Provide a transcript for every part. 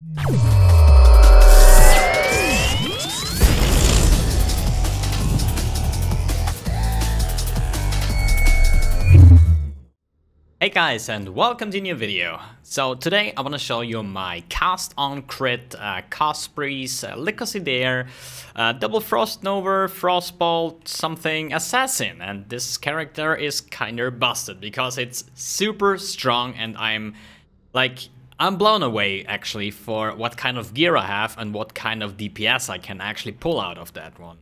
Hey guys, and welcome to a new video. So today I want to show you my cast on crit Cospri'S, Lycosidare, Double Frost Nova, Frostbolt, something Assassin, and this character is kinda busted because it's super strong and I'm blown away actually for what kind of gear I have and what kind of DPS I can actually pull out of that one.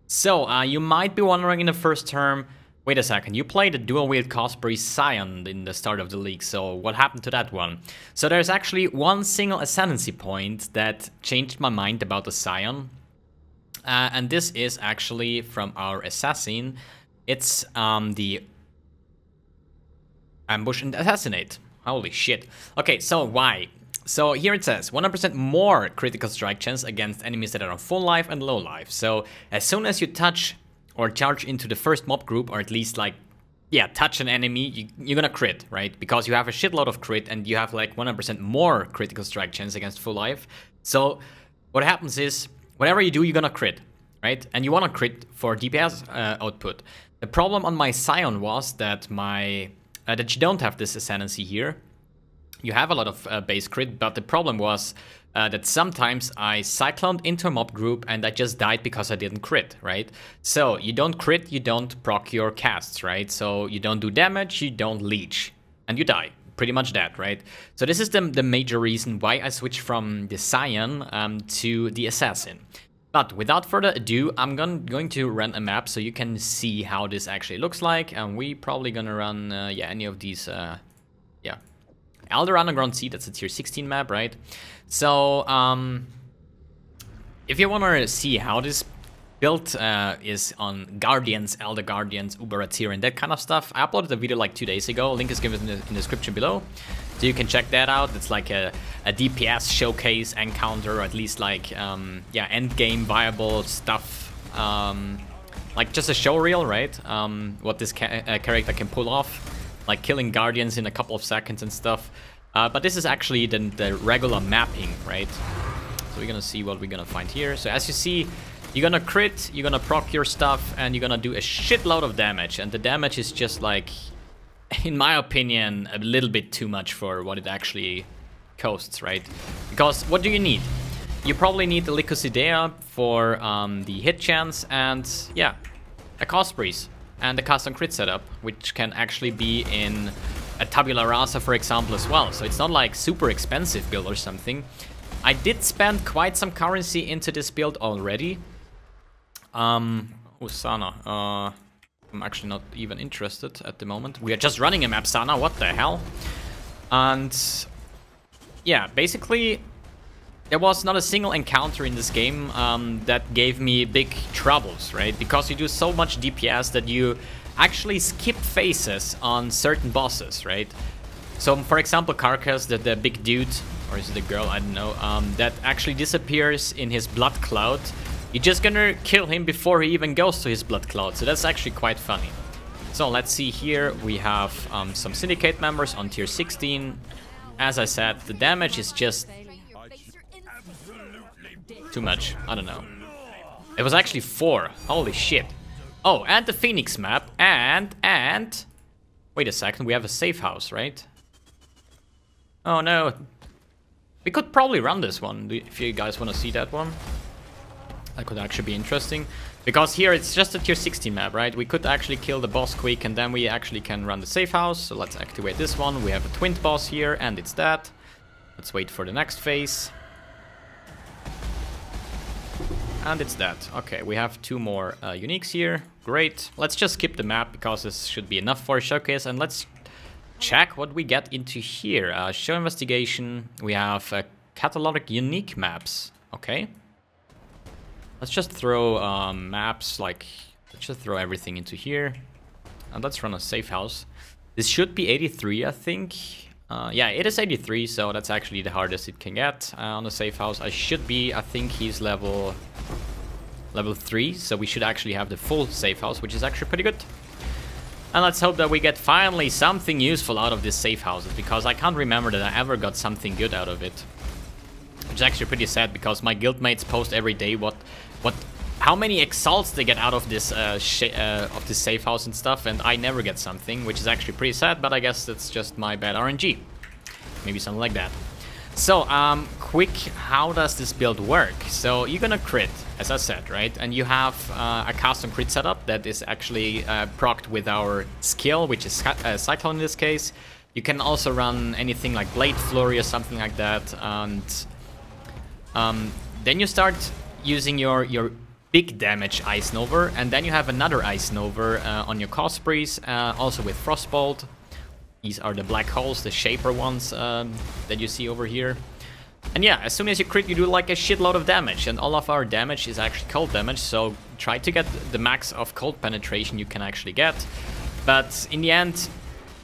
So you might be wondering in the first term, wait a second, you played a dual-wield Cospri'S Scion in the start of the league, so what happened to that one? So there's actually one single Ascendancy point that changed my mind about the Scion. And this is actually from our Assassin. It's the Ambush and Assassinate. Holy shit. Okay, so why? So here it says 100% more critical strike chance against enemies that are on full life and low life. So as soon as you touch or charge into the first mob group, or at least touch an enemy, you're gonna crit, right? Because you have a shitload of crit and you have like 100% more critical strike chance against full life. So what happens is, whatever you do, you're gonna crit, right? And you wanna crit for DPS output. The problem on my Scion was that that you don't have this Ascendancy here. You have a lot of base crit, but the problem was that sometimes I cycloned into a mob group and I just died because I didn't crit, right? So you don't crit, you don't proc your casts, right? So you don't do damage, you don't leech, and you die. Pretty much that, right? So this is the major reason why I switched from the Scion to the Assassin. But without further ado, I'm going to run a map so you can see how this actually looks like. And we probably gonna run, any of these, Elder Underground Sea, that's a tier 16 map, right? So, if you want to see how this build is on Guardians, Elder Guardians, Uberatir, and that kind of stuff, I uploaded a video like 2 days ago. Link is given in the description below, so you can check that out. It's like a DPS showcase encounter, or at least like, end game viable stuff. Like just a show reel, right? What this character can pull off. Like killing Guardians in a couple of seconds and stuff. But this is actually the regular mapping, right? So we're gonna see what we're gonna find here. So as you see, you're gonna crit, you're gonna proc your stuff, and you're gonna do a shitload of damage. And the damage is just like, in my opinion, a little bit too much for what it actually costs, right? Because what do you need? You probably need the Lycosidare for the hit chance and, yeah, a Cospri'S. And the custom crit setup, which can actually be in a Tabula Rasa, for example, as well. So it's not like super expensive build or something. I did spend quite some currency into this build already. Sana. I'm actually not even interested at the moment. We are just running a map, Sana. What the hell? And yeah, basically, there was not a single encounter in this game that gave me big troubles, right? Because you do so much DPS that you actually skip phases on certain bosses, right? So, for example, Carcass, the big dude, or is it a girl, I don't know, that actually disappears in his blood cloud. You're just gonna kill him before he even goes to his blood cloud, so that's actually quite funny. So, let's see here, we have some Syndicate members on tier 16. As I said, the damage is just too much, I don't know. It was actually 4, holy shit. Oh, and the Phoenix map, and... Wait a second, we have a safe house, right? Oh no. We could probably run this one, if you guys want to see that one. That could actually be interesting. Because here it's just a tier 16 map, right? We could actually kill the boss quick, and then we actually can run the safe house. So let's activate this one. We have a twin boss here, and it's that. Let's wait for the next phase. And it's that. Okay, we have 2 more uniques here. Great. Let's just skip the map because this should be enough for a showcase. And let's check what we get into here. Show investigation. We have catalog unique maps. Okay. Let's just throw maps, let's just throw everything into here. And let's run a safe house. This should be 83, I think. Yeah, it is 83, so that's actually the hardest it can get on the safe house. I think he's level 3, so we should actually have the full safe house, which is actually pretty good. And let's hope that we get finally something useful out of this safe houses, because I can't remember that I ever got something good out of it. It's actually pretty sad because my guildmates post every day how many exalts they get out of this safe house and stuff, and I never get something, which is actually pretty sad, but I guess that's just my bad RNG. Maybe something like that. So, quick, how does this build work? So, you're gonna crit, as I said, right? And you have a custom crit setup that is actually procced with our skill, which is Cyclone in this case. You can also run anything like Blade Flurry or something like that, and then you start using your big damage Ice Nova, and then you have another Ice Nova on your Cospri'S, also with Frostbolt. These are the black holes, the shaper ones that you see over here. And yeah, as soon as you crit, you do like a shitload of damage, and all of our damage is actually cold damage, so try to get the max of cold penetration you can actually get. But in the end,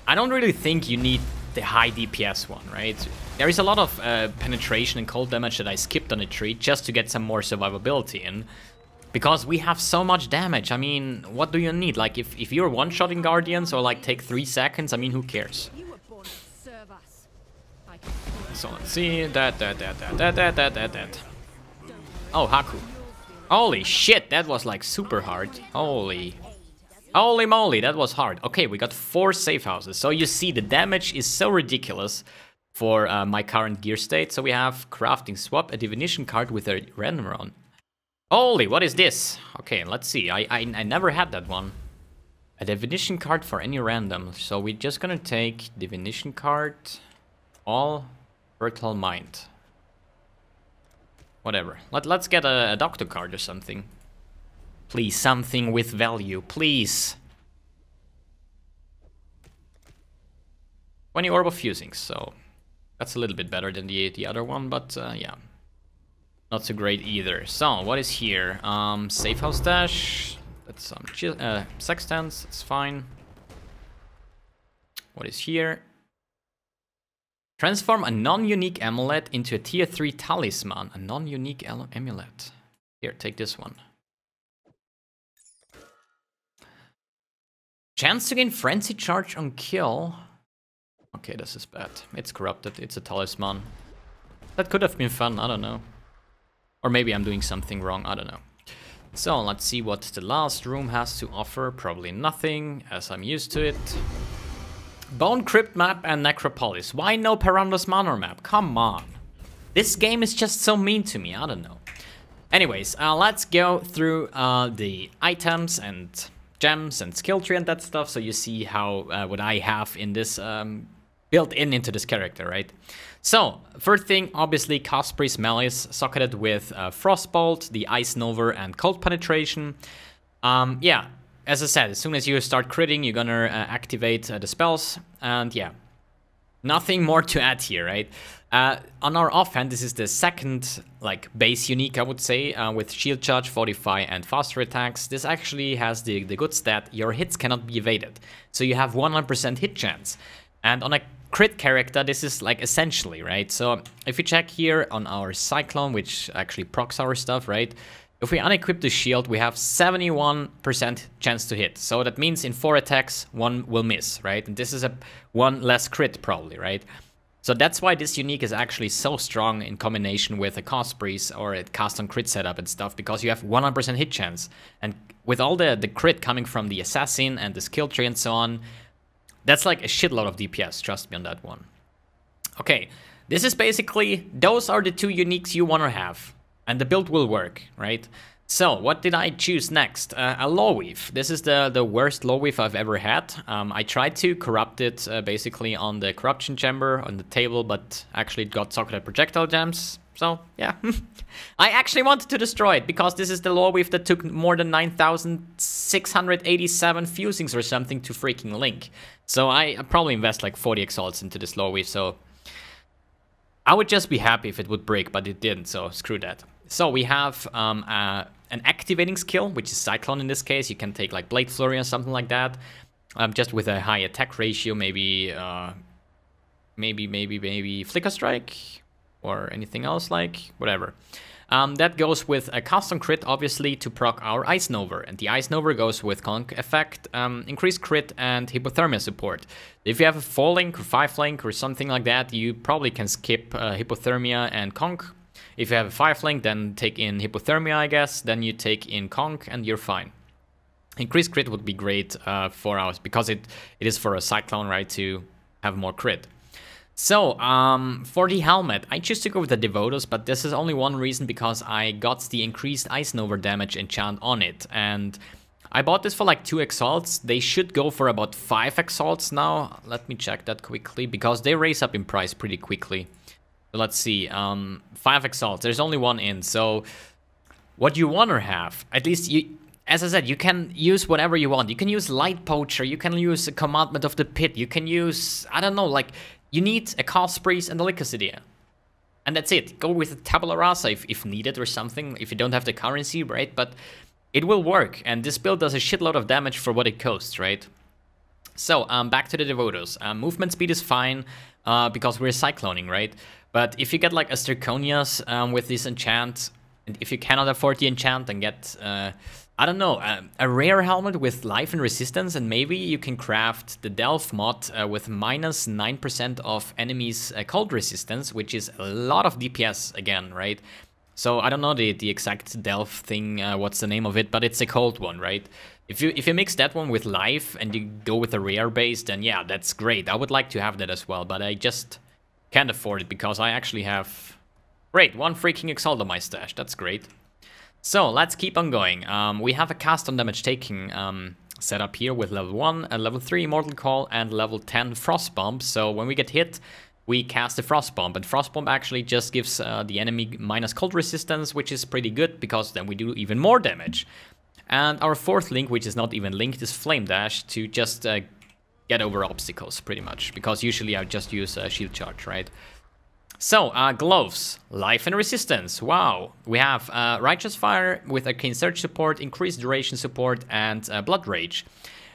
I don't really think you need the high DPS one, right? There is a lot of penetration and cold damage that I skipped on the tree just to get some more survivability in. Because we have so much damage. I mean, what do you need? Like, if you're one-shotting Guardians or like take 3 seconds, I mean, who cares? So let's see. That. Oh, Haku. Holy shit, that was like super hard. Holy moly, that was hard. Okay, we got 4 safe houses. So you see, the damage is so ridiculous for my current gear state. So we have crafting swap, a divination card with a random run. Holy, what is this? Okay, let's see. I never had that one. A divination card for any random. So we're just gonna take divination card, all fertile mind. Whatever. Let's get a doctor card or something. Please, something with value, please. 20 orb of fusing, so that's a little bit better than the other one, but yeah. Not so great either. So, what is here? Safe house dash. That's some sextants. That's fine. What is here? Transform a non-unique amulet into a tier 3 talisman. A non-unique amulet. Here, take this one. Chance to gain frenzy charge on kill. Okay, this is bad. It's corrupted. It's a talisman. That could have been fun. I don't know. Or maybe I'm doing something wrong, I don't know. So, let's see what the last room has to offer. Probably nothing, as I'm used to it. Bone Crypt map and Necropolis. Why no Perandos Manor map? Come on. This game is just so mean to me, I don't know. Anyways, let's go through the items and gems and skill tree and that stuff, so you see how what I have in this built into this character, right? So, first thing, obviously, Cospri'S Malice, socketed with Frostbolt, the Ice Nova, and Cold Penetration. Yeah, as I said, as soon as you start critting, you're gonna activate the spells, and yeah. Nothing more to add here, right? On our offhand, this is the second, like, base unique, I would say, with Shield Charge, Fortify, and Faster Attacks. This actually has the good stat, your hits cannot be evaded. So you have 100% hit chance. And on a crit character, this is like essentially, right? So if you check here on our Cyclone, which actually procs our stuff, right? If we unequip the shield, we have 71% chance to hit. So that means in 4 attacks, 1 will miss, right? And this is a 1 less crit probably, right? So that's why this unique is actually so strong in combination with a Cospri'S or a cast on crit setup and stuff, because you have 100% hit chance. And with all the crit coming from the assassin and the skill tree and so on, that's like a shitload of DPS, trust me on that one. Okay, this is basically, those are the 2 uniques you want to have. And the build will work, right? So, what did I choose next? A Law Weave. This is the worst Law Weave I've ever had. I tried to corrupt it basically on the Corruption Chamber, on the table, but actually it got socketed projectile gems. So, yeah. I actually wanted to destroy it, because this is the Law Weave that took more than 9,687 fusings or something to freaking link. So I probably invest like 40 exalts into this Law Weave, so I would just be happy if it would break, but it didn't, so screw that. So we have an activating skill, which is Cyclone in this case. You can take like Blade Flurry or something like that, just with a high attack ratio, maybe Flicker Strike or anything else, like whatever. That goes with a custom crit, obviously, to proc our Ice Nova. And the Ice Nova goes with Conk effect, increased crit, and Hypothermia support. If you have a 4 link or 5 link or something like that, you probably can skip Hypothermia and Conk. If you have a 5 link, then take in Hypothermia, I guess. Then you take in Conk, and you're fine. Increased crit would be great for us, because it is for a Cyclone, right, to have more crit. So, for the helmet, I choose to go with the Devotos, but this is only one reason, because I got the increased Ice Nova damage enchant on it. And I bought this for like 2 Exalts. They should go for about 5 Exalts now. Let me check that quickly, because they raise up in price pretty quickly. So let's see, 5 Exalts, there's only one in, so what you want to have, at least you... As I said, you can use whatever you want. You can use Light Poacher, you can use a Commandment of the Pit, you can use, I don't know, like, you need a Cospri'S and a Lycosidea. And that's it. Go with a Tabula Rasa if needed or something, if you don't have the currency, right? But it will work, and this build does a shitload of damage for what it costs, right? So, back to the Devotos. Movement speed is fine, because we're cycloning, right? But if you get like a Zirconias with this enchant, and if you cannot afford the enchant, then get... I don't know, a rare helmet with life and resistance, and maybe you can craft the Delph mod with minus 9% of enemies' cold resistance, which is a lot of DPS again, right? So I don't know the exact Delph thing, what's the name of it, but it's a cold one, right? If you mix that one with life and you go with a rare base, then yeah, that's great. I would like to have that as well, but I just can't afford it because I actually have... Great, 1 freaking Exalt on my stash, that's great. So, let's keep on going. We have a cast on damage taking set up here with level 1, and level 3 Immortal Call, and level 10 Frost Bomb. So, when we get hit, we cast a Frost Bomb. And Frost Bomb actually just gives the enemy minus cold resistance, which is pretty good, because then we do even more damage. And our 4th link, which is not even linked, is Flame Dash to just get over obstacles, pretty much. Because usually I just use Shield Charge, right? So, gloves, life and resistance, wow. We have Righteous Fire with Arcane Surge support, increased duration support, and Blood Rage.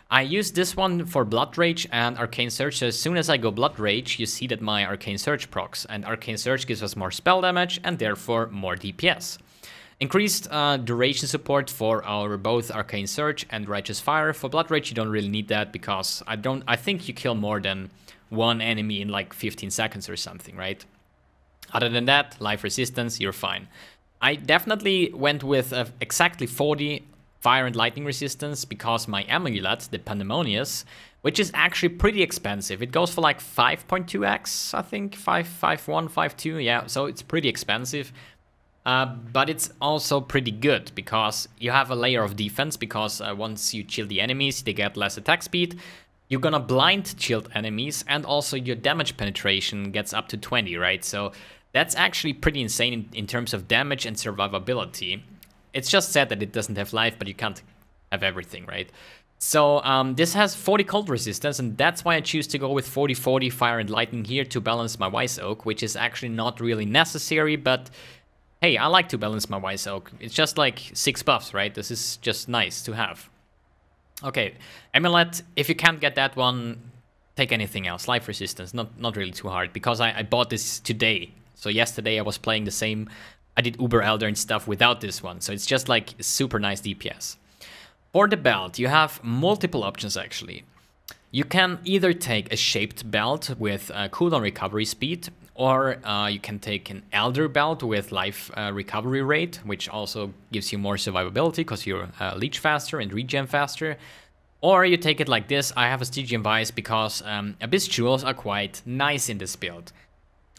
I use this one for Blood Rage and Arcane Surge, so as soon as I go Blood Rage, you see that my Arcane Surge procs, and Arcane Surge gives us more spell damage, and therefore more DPS. Increased duration support for our both Arcane Surge and Righteous Fire. For Blood Rage, you don't really need that, because I think you kill more than 1 enemy in like 15 seconds or something, right? Other than that, life resistance, you're fine. I definitely went with exactly 40 fire and lightning resistance because my amulet, the Pandemonius, which is actually pretty expensive. It goes for like 5.2x, I think, 5.1, 5.2, yeah, so it's pretty expensive. But it's also pretty good because you have a layer of defense, because once you chill the enemies, they get less attack speed. You're gonna blind chilled enemies, and also your damage penetration gets up to 20, right? So that's actually pretty insane in terms of damage and survivability. It's just sad that it doesn't have life, but you can't have everything, right? So this has 40 cold resistance, and that's why I choose to go with 40-40 fire and lightning here to balance my Wise Oak, which is actually not really necessary, but hey, I like to balance my Wise Oak. It's just like 6 buffs, right? This is just nice to have. Okay, Amulet, if you can't get that one, take anything else. Life resistance, not really too hard, because I bought this today. So yesterday I was playing the same, I did Uber Elder and stuff without this one, so it's just like super nice DPS. For the belt, you have multiple options actually. You can either take a shaped belt with cooldown recovery speed, or you can take an Elder belt with life recovery rate, which also gives you more survivability because you leech faster and regen faster. Or you take it like this. I have a Stygian Vice because Abyss Jewels are quite nice in this build.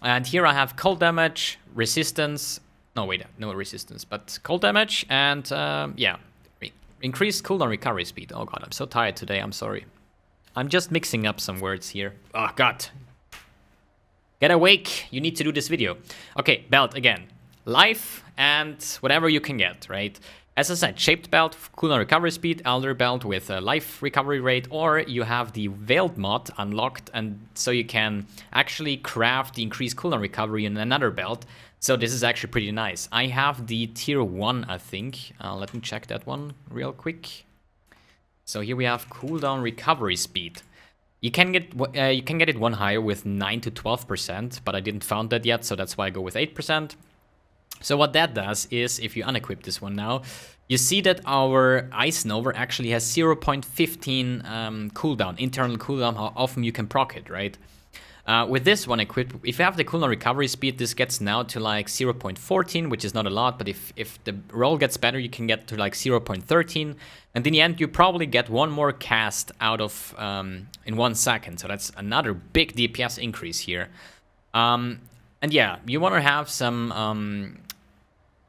And here I have cold damage, resistance, no wait, no resistance, but cold damage, and yeah, increased cooldown recovery speed. Oh god, I'm so tired today, I'm sorry. I'm just mixing up some words here. Oh god. Get awake, you need to do this video. Okay, belt again. Life and whatever you can get, right? As I said, shaped belt, cooldown recovery speed, Elder belt with a life recovery rate, or you have the Veiled mod unlocked, and so you can actually craft the increased cooldown recovery in another belt. So this is actually pretty nice. I have the tier 1, I think. Let me check that one real quick. So here we have cooldown recovery speed. You can get it one higher with 9 to 12%, but I didn't found that yet, so that's why I go with 8%. So what that does is, if you unequip this one now, you see that our Ice Nova actually has 0.15 cooldown, internal cooldown, how often you can proc it, right? With this one equipped, if you have the cooldown recovery speed, this gets now to like 0.14, which is not a lot, but if the roll gets better, you can get to like 0.13, and in the end, you probably get one more cast out of in 1 second, so that's another big DPS increase here. And yeah, you want to have some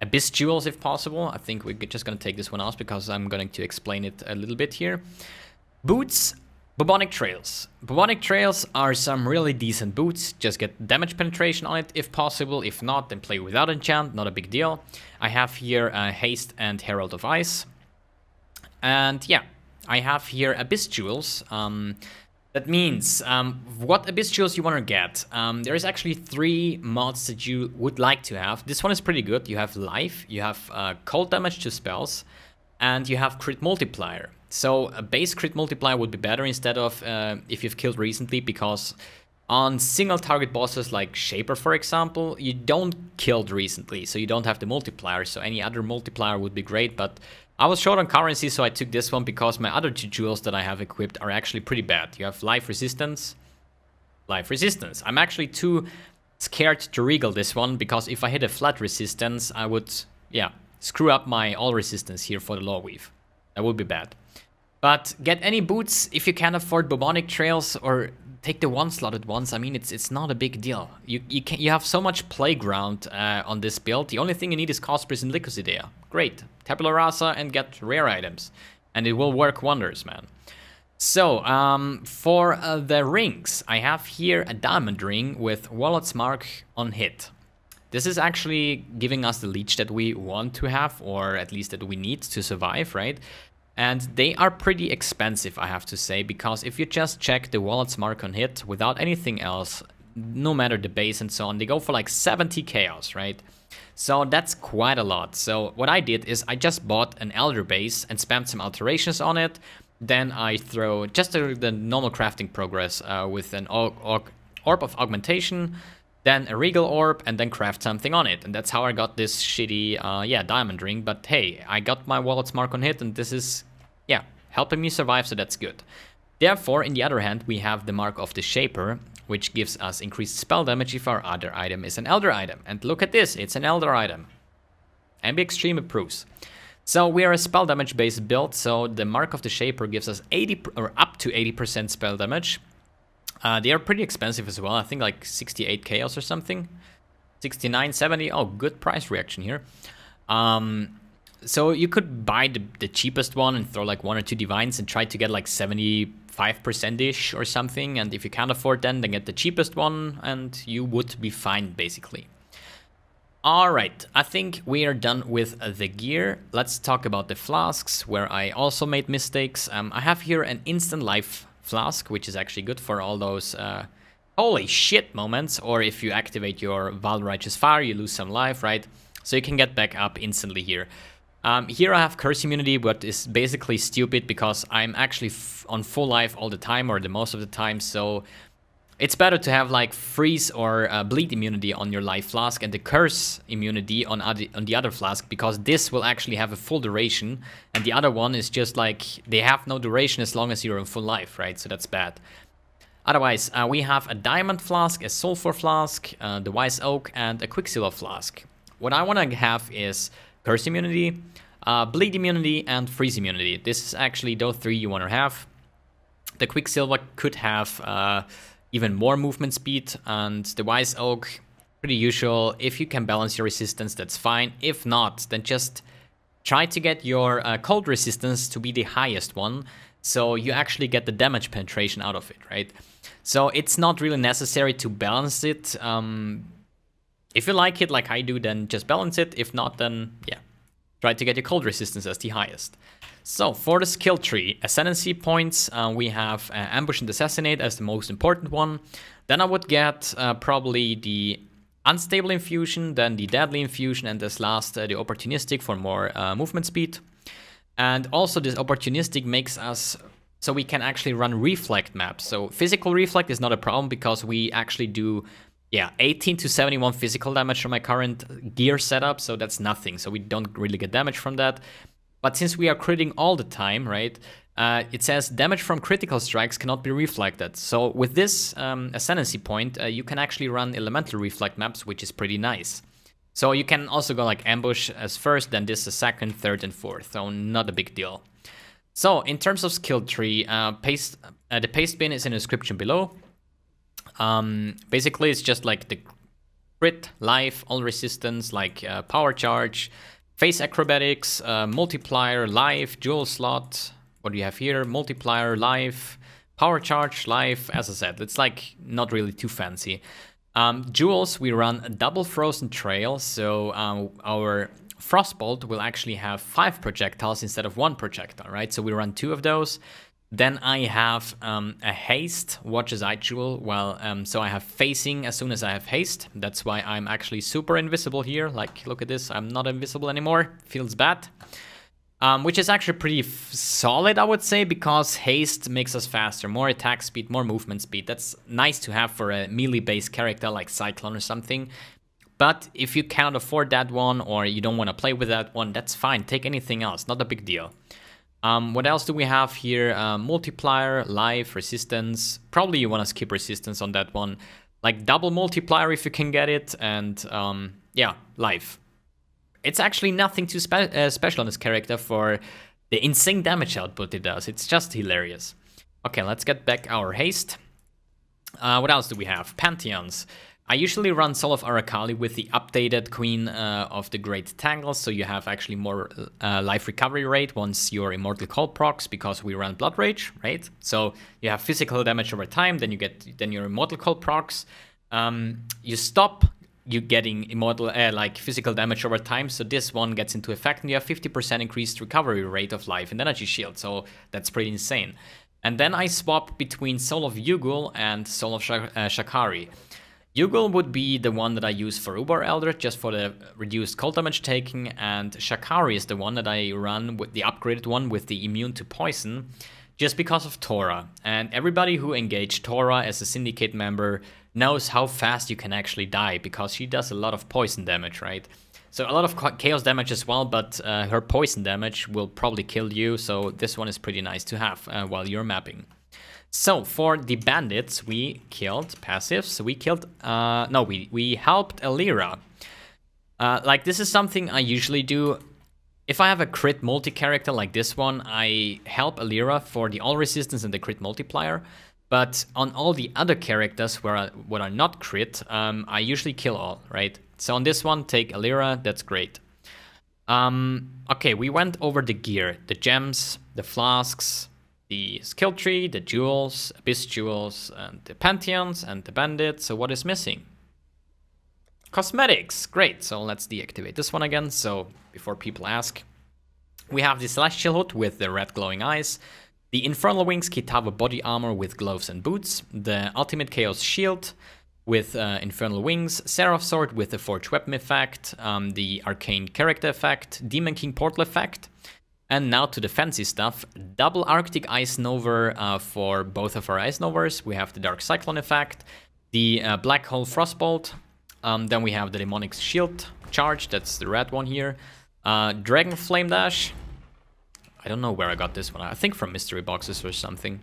Abyss Jewels if possible. I think we're just going to take this one off because I'm going to explain it a little bit here. Boots. Bubonic Trails. Bubonic Trails are some really decent boots. Just get damage penetration on it if possible. If not, then play without enchant. Not a big deal. I have here Haste and Herald of Ice. And yeah, I have here Abyss Jewels. That means what Abyss Jewels you want to get. There is actually 3 mods that you would like to have. This one is pretty good. You have Life, you have cold damage to spells, and you have Crit Multiplier. So a base crit multiplier would be better instead of if you've killed recently, because on single target bosses like Shaper, for example, you don't killed recently, so you don't have the multiplier. So any other multiplier would be great, but I was short on currency, so I took this one because my other 2 jewels that I have equipped are actually pretty bad. You have Life Resistance, Life Resistance. I'm actually too scared to regal this one, because if I hit a flat resistance, I would, yeah, screw up my all resistance here for the Law Weave. That would be bad. But get any boots if you can afford Bubonic Trails, or take the 1-slotted ones. I mean, it's not a big deal. You have so much playground on this build. The only thing you need is Cospri'S and Lycosidea. Great. Tabula Rasa and get rare items. And it will work wonders, man. So, for the rings, I have here a diamond ring with Warlord's Mark on hit. This is actually giving us the leech that we want to have, or at least that we need to survive, right? And they are pretty expensive, I have to say, because if you just check the Warlord's Mark on hit without anything else, no matter the base and so on, they go for like 70 chaos, right? So that's quite a lot. So what I did is I just bought an Elder base and spammed some alterations on it. Then I throw just the normal crafting progress with an Orb of Augmentation, then a Regal Orb, and then craft something on it. And that's how I got this shitty, yeah, diamond ring. But hey, I got my Warlord's Mark on hit, and this is, yeah, helping me survive, so that's good. Therefore, in the other hand, we have the Mark of the Shaper, which gives us increased spell damage if our other item is an Elder item. And look at this, it's an Elder item. mbXtreme approves. So we are a spell damage based build, so the Mark of the Shaper gives us 80 or up to 80% spell damage. They are pretty expensive as well. I think like 68 chaos or something. 69, 70. Oh, good price reaction here. So you could buy the cheapest one and throw like 1 or 2 divines and try to get like 75%-ish or something. And if you can't afford then get the cheapest one and you would be fine, basically. Alright, I think we are done with the gear. Let's talk about the flasks, where I also made mistakes. I have here an instant life flask, which is actually good for all those holy shit moments, or if you activate your Val Righteous Fire, you lose some life, right? So you can get back up instantly here. Here I have Curse Immunity, but is basically stupid because I'm actually on full life all the time, or the most of the time, so it's better to have like Freeze or Bleed Immunity on your life flask and the Curse Immunity on the other flask, because this will actually have a full duration, and the other one is just like, they have no duration as long as you're in full life, right? So that's bad. Otherwise, we have a Diamond Flask, a Sulfur Flask, the Wise Oak, and a Quicksilver Flask. What I want to have is Curse Immunity, Bleed Immunity, and Freeze Immunity. This is actually those 3 you want to have. The Quicksilver could have even more movement speed, and the Wise Oak, pretty usual. If you can balance your resistance, that's fine. If not, then just try to get your cold resistance to be the highest one, so you actually get the damage penetration out of it, right? So it's not really necessary to balance it. If you like it like I do, then just balance it. If not, then yeah, try to get your cold resistance as the highest. So for the skill tree, Ascendancy points, we have Ambush and Assassinate as the most important one. Then I would get probably the Unstable Infusion, then the Deadly Infusion, and this last, the Opportunistic for more movement speed. And also this Opportunistic makes us so we can actually run Reflect maps. So Physical Reflect is not a problem because we actually do, yeah, 18 to 71 physical damage from my current gear setup, so that's nothing. So we don't really get damage from that. But since we are critting all the time, right, It says damage from critical strikes cannot be reflected. So with this Ascendancy point, you can actually run elemental reflect maps, which is pretty nice. So you can also go like ambush as first, then this as second, third, and fourth. So not a big deal. So in terms of skill tree, the paste bin is in the description below. Basically, it's just like the crit, life, all resistance, like power charge, face acrobatics, multiplier, life, jewel slot. What do you have here? Multiplier, life, power charge, life. As I said, it's like not really too fancy. Jewels, we run a double frozen trail, so our Frostbolt will actually have 5 projectiles instead of 1 projectile, right? So we run 2 of those. Then I have a haste, Watch's Eye Jewel. Well, so I have phasing as soon as I have haste. That's why I'm actually super invisible here. Like, look at this, I'm not invisible anymore. Feels bad. Which is actually pretty solid, I would say, because haste makes us faster. More attack speed, more movement speed. That's nice to have for a melee-based character like Cyclone or something. But if you cannot afford that one or you don't want to play with that one, that's fine. Take anything else, not a big deal. What else do we have here? Multiplier, life, resistance. Probably you want to skip resistance on that one. Like double multiplier if you can get it. And yeah, life. It's actually nothing too special on this character for the insane damage output it does. It's just hilarious. Okay, let's get back our haste. What else do we have? Pantheons. I usually run Soul of Aracali with the updated Queen of the Great Tangles, so you have actually more life recovery rate once your Immortal Cold procs, because we run Blood Rage, right? So you have physical damage over time, then you get your Immortal Cold procs. You stop you getting immortal like physical damage over time, so this one gets into effect and you have 50% increased recovery rate of life and energy shield, so that's pretty insane. And then I swap between Soul of Yugul and Soul of Shakari. Yugul would be the one that I use for Uber Elder, just for the reduced cold damage taking, and Shakari is the one that I run with the upgraded one with the immune to poison, just because of Tora. And everybody who engaged Tora as a Syndicate member knows how fast you can actually die, because she does a lot of poison damage, right? So a lot of chaos damage as well, but her poison damage will probably kill you, so this one is pretty nice to have while you're mapping. So for the bandits, we killed passives. We killed, no, we helped Elira. Like, this is something I usually do. If I have a crit multi-character like this one, I help Elira for the all resistance and the crit multiplier. But on all the other characters what are not crit, I usually kill all, right? So on this one, take Elira, that's great. Okay, we went over the gear, the gems, the flasks, the skill tree, the jewels, abyss jewels, and the pantheons, and the bandits. So what is missing? Cosmetics, great. So let's deactivate this one again, so before people ask. We have the Celestial Hood with the red glowing eyes, the Infernal Wings Kitava body armor with gloves and boots, the Ultimate Chaos Shield with Infernal Wings, Seraph Sword with the Forged Weapon effect, the Arcane Character effect, Demon King Portal effect, and now to the fancy stuff, double Arctic Ice Nova for both of our Ice Novas. We have the Dark Cyclone effect, the Black Hole Frostbolt, then we have the Demonic Shield Charge, that's the red one here, Dragon Flame Dash. I don't know where I got this one. I think from mystery boxes or something.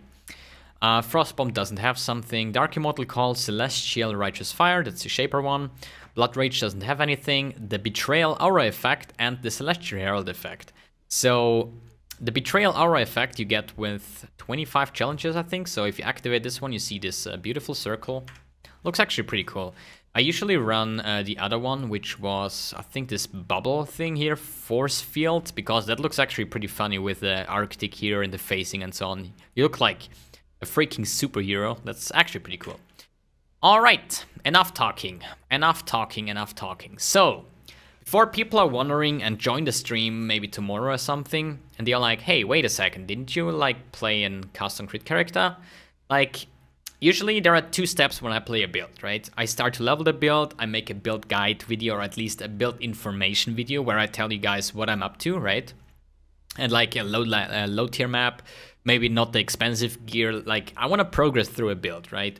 Frostbomb doesn't have something. Dark Immortal Call, Celestial Righteous Fire, that's the Shaper one. Blood Rage doesn't have anything. The Betrayal Aura effect and the Celestial Herald effect. So the Betrayal Aura effect you get with 25 challenges, I think. So if you activate this one, you see this beautiful circle. Looks actually pretty cool. I usually run the other one, which was, I think, this bubble thing here, Force Field, because that looks actually pretty funny with the Arctic here and the facing and so on. You look like a freaking superhero. That's actually pretty cool. All right, enough talking, enough talking, enough talking. So, before people are wondering and join the stream maybe tomorrow or something, and they're like, hey, wait a second, didn't you, like, play in custom crit character? Like, usually there are 2 steps when I play a build, right? I start to level the build, I make a build guide video, or at least a build information video where I tell you guys what I'm up to, right? And like a low tier map, maybe not the expensive gear, like I want to progress through a build, right?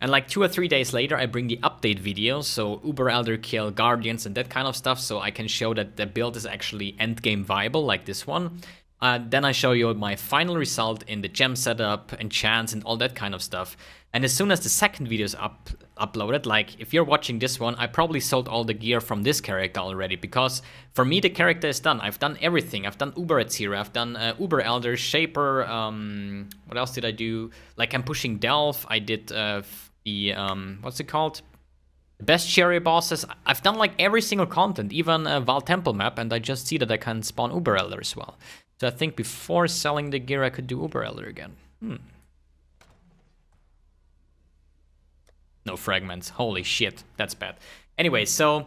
And like 2 or 3 days later, I bring the update video, so Uber Elder kill Guardians and that kind of stuff, so I can show that the build is actually endgame viable, like this one. Then I show you my final result in the gem setup, enchants, and all that kind of stuff. And as soon as the second video is uploaded, like if you're watching this one, I probably sold all the gear from this character already, because for me the character is done. I've done everything. I've done Uber-Etzira, I've done Uber Elder, Shaper, what else did I do? Like I'm pushing Delve, I did the, what's it called? The bestiary bosses. I've done like every single content, even a Val Temple map, and I just see that I can spawn Uber Elder as well. So I think before selling the gear, I could do Uber Elder again. No fragments. Holy shit, that's bad. Anyway, so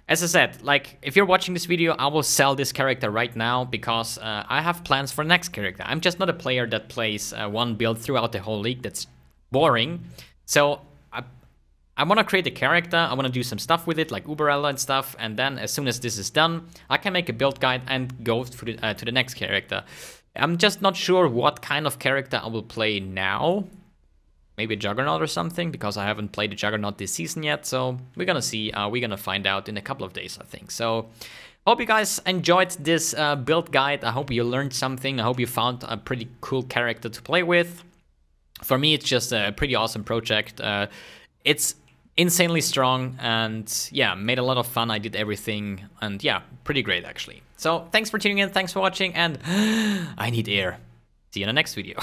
as I said, like if you're watching this video, I will sell this character right now because I have plans for next character. I'm just not a player that plays one build throughout the whole league. That's boring. So I want to create a character, I want to do some stuff with it, like Uberella and stuff, and then as soon as this is done, I can make a build guide and go to the next character. I'm just not sure what kind of character I will play now. Maybe a Juggernaut or something, because I haven't played a Juggernaut this season yet, so we're gonna see, we're gonna find out in a couple of days, I think. So, hope you guys enjoyed this build guide, I hope you learned something, I hope you found a pretty cool character to play with. For me, it's just a pretty awesome project. It's insanely strong and yeah, made a lot of fun. I did everything and yeah, pretty great actually. So thanks for tuning in, thanks for watching, and I need air. See you in the next video.